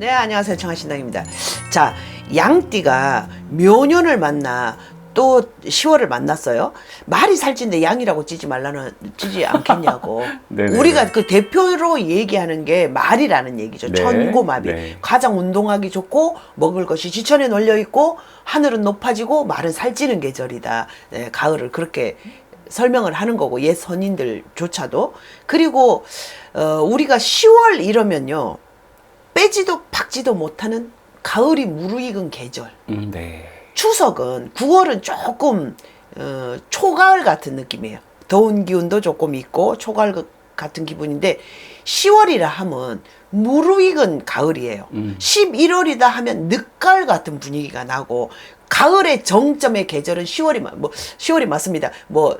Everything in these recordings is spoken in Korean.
네, 안녕하세요. 청아신당입니다. 자, 양띠가 묘년을 만나 또 10월을 만났어요. 말이 살찐데 양이라고 찌지 않겠냐고. 우리가 그 대표로 얘기하는 게 말이라는 얘기죠. 네. 천고마비. 네. 가장 운동하기 좋고 먹을 것이 지천에 널려 있고 하늘은 높아지고 말은 살찌는 계절이다. 네, 가을을 그렇게 설명을 하는 거고, 옛 선인들조차도. 그리고 우리가 10월 이러면요, 빼지도 박지도 못하는 가을이 무르익은 계절. 네. 추석은 9월은 조금 초가을 같은 느낌이에요. 더운 기운도 조금 있고 초가을 같은 기분인데 10월이라 하면 무르익은 가을이에요. 11월이다 하면 늦가을 같은 분위기가 나고, 가을의 정점의 계절은 10월이 맞습니다. 뭐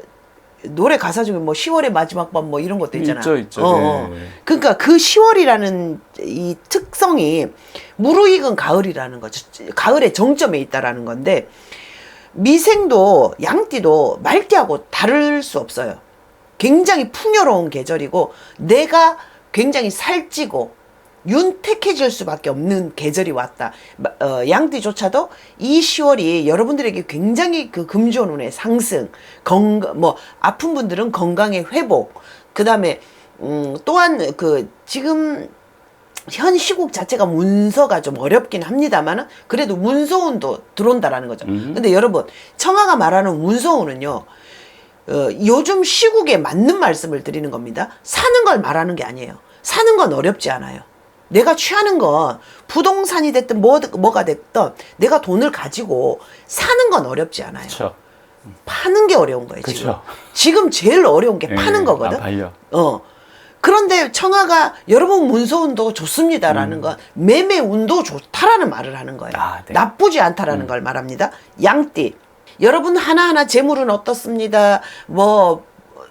노래 가사 중에 뭐 10월의 마지막 밤 뭐 이런 것도 있잖아. 있죠. 네. 그러니까 그 10월이라는 이 특성이 무르익은 가을이라는 거죠. 가을의 정점에 있다라는 건데, 미생도 양띠도 말띠하고 다를 수 없어요. 굉장히 풍요로운 계절이고 내가 굉장히 살찌고 윤택해질 수밖에 없는 계절이 왔다. 양띠조차도 이 10월이 여러분들에게 굉장히 그 금전운의 상승, 뭐 아픈 분들은 건강의 회복, 그 다음에 또한 그 지금 현 시국 자체가 문서가 좀 어렵긴 합니다만은 그래도 문서운도 들어온다라는 거죠. 근데 여러분, 청아가 말하는 문서운은요, 요즘 시국에 맞는 말씀을 드리는 겁니다. 사는 걸 말하는 게 아니에요. 사는 건 어렵지 않아요. 내가 취하는 건 부동산이 됐든 뭐가 됐든 내가 돈을 가지고 사는 건 어렵지 않아요. 그쵸. 파는 게 어려운 거예요. 그쵸. 지금 제일 어려운 게 파는 거거든. 팔려. 그런데 청아가 여러분 문서운도 좋습니다라는 건 매매운도 좋다라는 말을 하는 거예요. 네. 나쁘지 않다라는 걸 말합니다. 양띠, 여러분 하나하나 재물은 어떻습니다, 뭐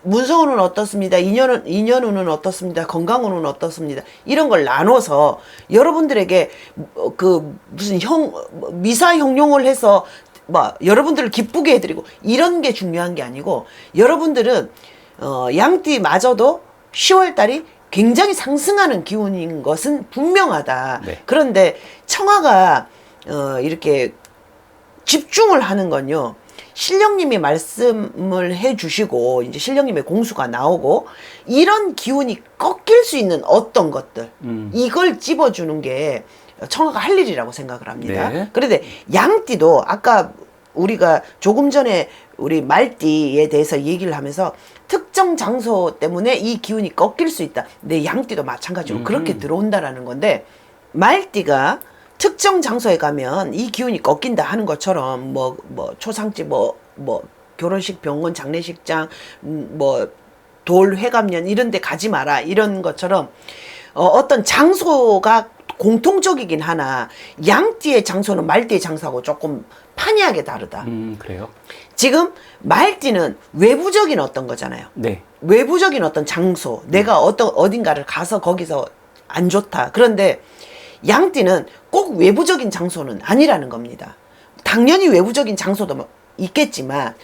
문서운은 어떻습니다, 인연운은 어떻습니다, 건강운은 어떻습니다, 이런 걸 나눠서 여러분들에게 그 무슨 미사 형용을 해서 뭐 여러분들을 기쁘게 해드리고 이런 게 중요한 게 아니고, 여러분들은 양띠마저도 10월달이 굉장히 상승하는 기운인 것은 분명하다. 네. 그런데 청아가 이렇게 집중을 하는 건요, 신령님이 말씀을 해주시고 이제 신령님의 공수가 나오고 이런 기운이 꺾일 수 있는 어떤 것들, 이걸 찝어주는 게 청아가 할 일이라고 생각을 합니다. 네. 그런데 양띠도 아까 우리가 조금 전에 우리 말띠에 대해서 얘기를 하면서 특정 장소 때문에 이 기운이 꺾일 수 있다. 내 양띠도 마찬가지로 그렇게 들어온다라는 건데, 말띠가 특정 장소에 가면 이 기운이 꺾인다 하는 것처럼 뭐 초상집 뭐 결혼식, 병원, 장례식장, 뭐 돌, 회감년 이런 데 가지 마라 이런 것처럼 어떤 장소가 공통적이긴 하나 양띠의 장소는 말띠의 장소하고 조금 판이하게 다르다. 그래요? 지금 말띠는 외부적인 어떤 거잖아요. 네. 외부적인 어떤 장소, 내가 어딘가를 가서 거기서 안 좋다. 그런데 양띠는 꼭 외부적인 장소는 아니라는 겁니다. 당연히 외부적인 장소도 있겠지만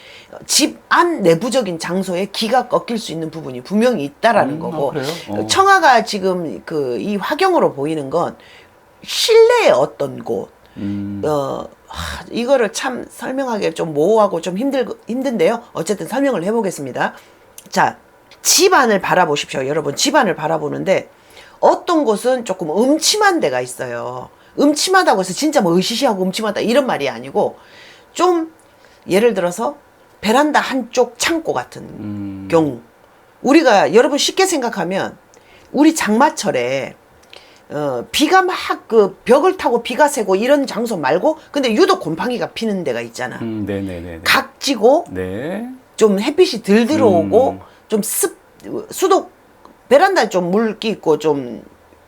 집 안 내부적인 장소에 기가 꺾일 수 있는 부분이 분명히 있다라는 거고, 그래요? 청아가 지금 이 화경으로 보이는 건 실내의 어떤 곳, 이거를 참 설명하기 좀 모호하고 좀 힘든데요. 어쨌든 설명을 해보겠습니다. 자, 집안을 바라보십시오. 여러분, 집안을 바라보는데 어떤 곳은 조금 음침한 데가 있어요. 음침하다고 해서 진짜 뭐 으시시하고 음침하다 이런 말이 아니고, 좀 예를 들어서 베란다 한쪽 창고 같은 경우, 우리가 여러분 쉽게 생각하면 우리 장마철에 비가 막 그 벽을 타고 비가 새고 이런 장소 말고, 근데 유독 곰팡이가 피는 데가 있잖아. 네네네. 각지고 네. 좀 햇빛이 덜 들어오고 좀 수독, 베란다에 좀 물기 있고 좀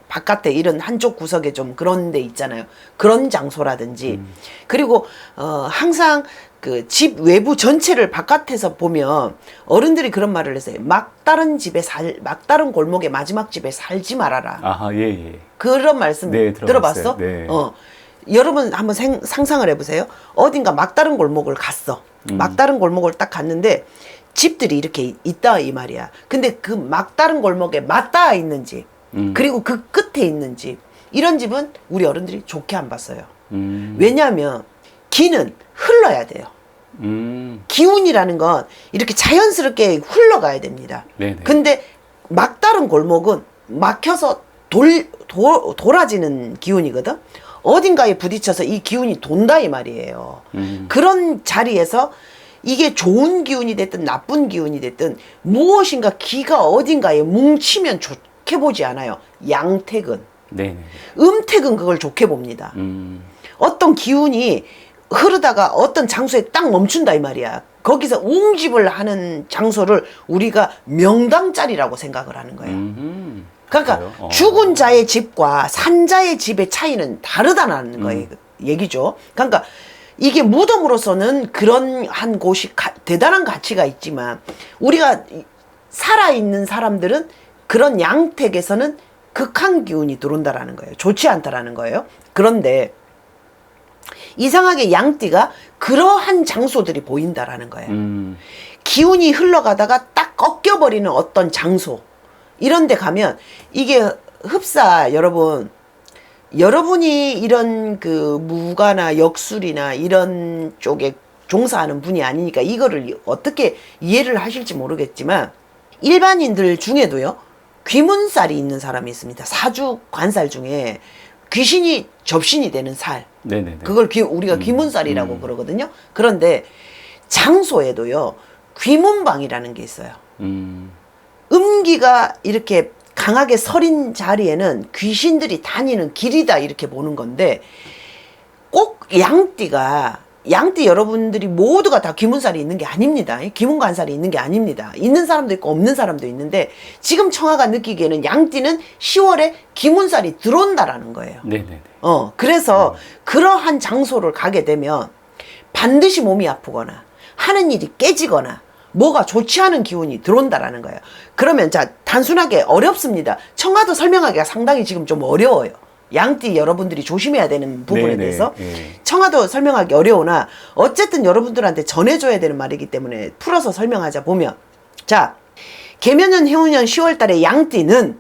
바깥에 이런 한쪽 구석에 좀 그런 데 있잖아요. 그런 장소라든지. 그리고 항상 그 집 외부 전체를 바깥에서 보면 어른들이 그런 말을 했어요. 막다른 골목의 마지막 집에 살지 말아라. 아하, 예. 그런 말씀 네, 들어봤어? 네. 여러분 한번 상상을 해보세요. 어딘가 막다른 골목을 갔어. 막다른 골목을 딱 갔는데 집들이 이렇게 있다 이 말이야. 근데 그 막다른 골목에 맞닿아 있는 집, 그리고 그 끝에 있는 집, 이런 집은 우리 어른들이 좋게 안 봤어요. 왜냐하면 기는 흘러야 돼요. 기운이라는 건 이렇게 자연스럽게 흘러가야 됩니다. 네네. 근데 막다른 골목은 막혀서 돌아지는 기운이거든. 어딘가에 부딪혀서 이 기운이 돈다 이 말이에요. 그런 자리에서 이게 좋은 기운이 됐든 나쁜 기운이 됐든 무엇인가 기가 어딘가에 뭉치면 좋게 보지 않아요. 양택은. 네네. 음택은 그걸 좋게 봅니다. 어떤 기운이 흐르다가 어떤 장소에 딱 멈춘다 이 말이야. 거기서 웅집을 하는 장소를 우리가 명당자리라고 생각을 하는 거예요. 그러니까 죽은 자의 집과 산 자의 집의 차이는 다르다는 거예요. 얘기죠. 그러니까 이게 무덤으로서는 그런 한 곳이 대단한 가치가 있지만 우리가 살아있는 사람들은 그런 양택에서는 극한 기운이 들어온다라는 거예요. 좋지 않다라는 거예요. 그런데 이상하게 양띠가 그러한 장소들이 보인다라는 거예요. 기운이 흘러가다가 딱 꺾여버리는 어떤 장소 이런 데 가면 이게 흡사 여러분이 이런 그 무가나 역술이나 이런 쪽에 종사하는 분이 아니니까 이거를 어떻게 이해를 하실지 모르겠지만 일반인들 중에도요 귀문살이 있는 사람이 있습니다. 사주 관살 중에 귀신이 접신이 되는 살. 네네네. 그걸 우리가 귀문살이라고 그러거든요. 그런데 장소에도요 귀문방이라는 게 있어요. 음기가 이렇게 강하게 서린 자리에는 귀신들이 다니는 길이다 이렇게 보는 건데 꼭 양띠 여러분들이 모두가 다 귀문살이 있는 게 아닙니다. 귀문관살이 있는 게 아닙니다. 있는 사람도 있고 없는 사람도 있는데 지금 청아가 느끼기에는 양띠는 10월에 귀문살이 들어온다라는 거예요. 네네네. 그래서 그러한 장소를 가게 되면 반드시 몸이 아프거나 하는 일이 깨지거나 뭐가 좋지 않은 기운이 들어온다라는 거예요. 그러면 자 단순하게 어렵습니다. 청아도 설명하기가 상당히 지금 좀 어려워요. 양띠 여러분들이 조심해야 되는 부분에 네네. 대해서 네. 청아도 설명하기 어려우나 어쨌든 여러분들한테 전해줘야 되는 말이기 때문에 풀어서 설명하자 보면 자 개면년 해운년 10월달에 양띠는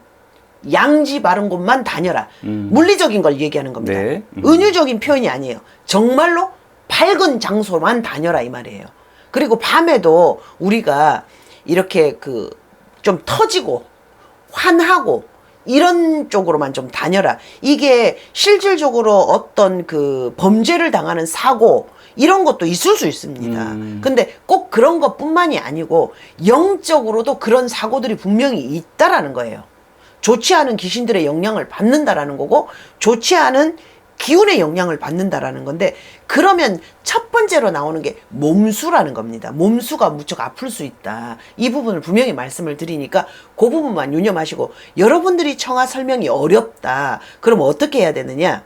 양지 바른 곳만 다녀라. 물리적인 걸 얘기하는 겁니다. 네. 은유적인 표현이 아니에요. 정말로 밝은 장소만 다녀라 이 말이에요. 그리고 밤에도 우리가 이렇게 그 좀 터지고 환하고 이런 쪽으로만 좀 다녀라. 이게 실질적으로 어떤 그 범죄를 당하는 사고 이런 것도 있을 수 있습니다. 근데 꼭 그런 것뿐만이 아니고 영적으로도 그런 사고들이 분명히 있다라는 거예요. 좋지 않은 귀신들의 영향을 받는다라는 거고 좋지 않은 기운의 영향을 받는다라는 건데 그러면 첫 번째로 나오는 게 몸수라는 겁니다. 몸수가 무척 아플 수 있다. 이 부분을 분명히 말씀을 드리니까 그 부분만 유념하시고 여러분들이 청아 설명이 어렵다. 그럼 어떻게 해야 되느냐?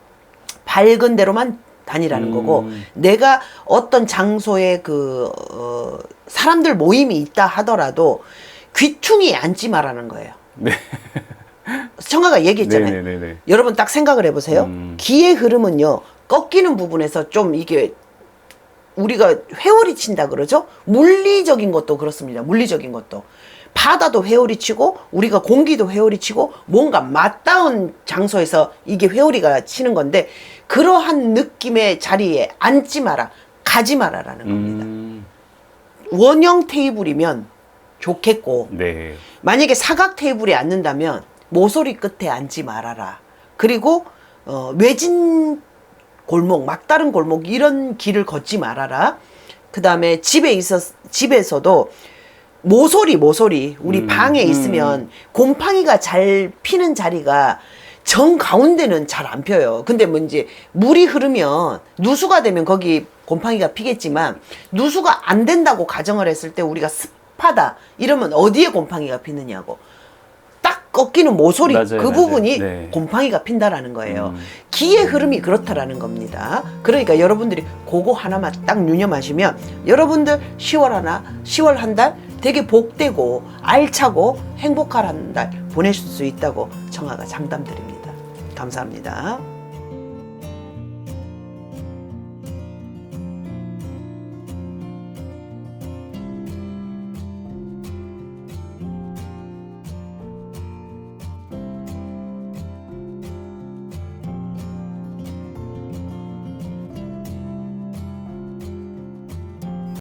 밝은 데로만 다니라는 거고 내가 어떤 장소에 사람들 모임이 있다 하더라도 귀퉁이에 앉지 마라는 거예요. 네. 청아가 얘기했잖아요. 네네네네. 여러분 딱 생각을 해보세요. 기의 흐름은요. 꺾이는 부분에서 좀 이게 우리가 회오리 친다 그러죠. 물리적인 것도 그렇습니다. 물리적인 것도. 바다도 회오리 치고 우리가 공기도 회오리 치고 뭔가 맞닿은 장소에서 이게 회오리가 치는 건데 그러한 느낌의 자리에 앉지 마라. 가지 마라라는 겁니다. 원형 테이블이면 좋겠고 네. 만약에 사각 테이블에 앉는다면 모서리 끝에 앉지 말아라. 그리고 외진 골목, 막다른 골목 이런 길을 걷지 말아라. 그 다음에 집에서도 모서리 우리 방에 있으면 곰팡이가 잘 피는 자리가 정 가운데는 잘 안 펴요. 근데 뭐 이제 물이 흐르면 누수가 되면 거기 곰팡이가 피겠지만 누수가 안 된다고 가정을 했을 때 우리가 습하다 이러면 어디에 곰팡이가 피느냐고. 딱 꺾이는 모서리 맞아요, 그 맞아요. 부분이 네. 곰팡이가 핀다라는 거예요. 기의 흐름이 그렇다라는 겁니다. 그러니까 여러분들이 그거 하나만 딱 유념하시면 여러분들 10월 한 달 되게 복되고 알차고 행복한 한 달 보내실 수 있다고 청아가 장담드립니다. 감사합니다.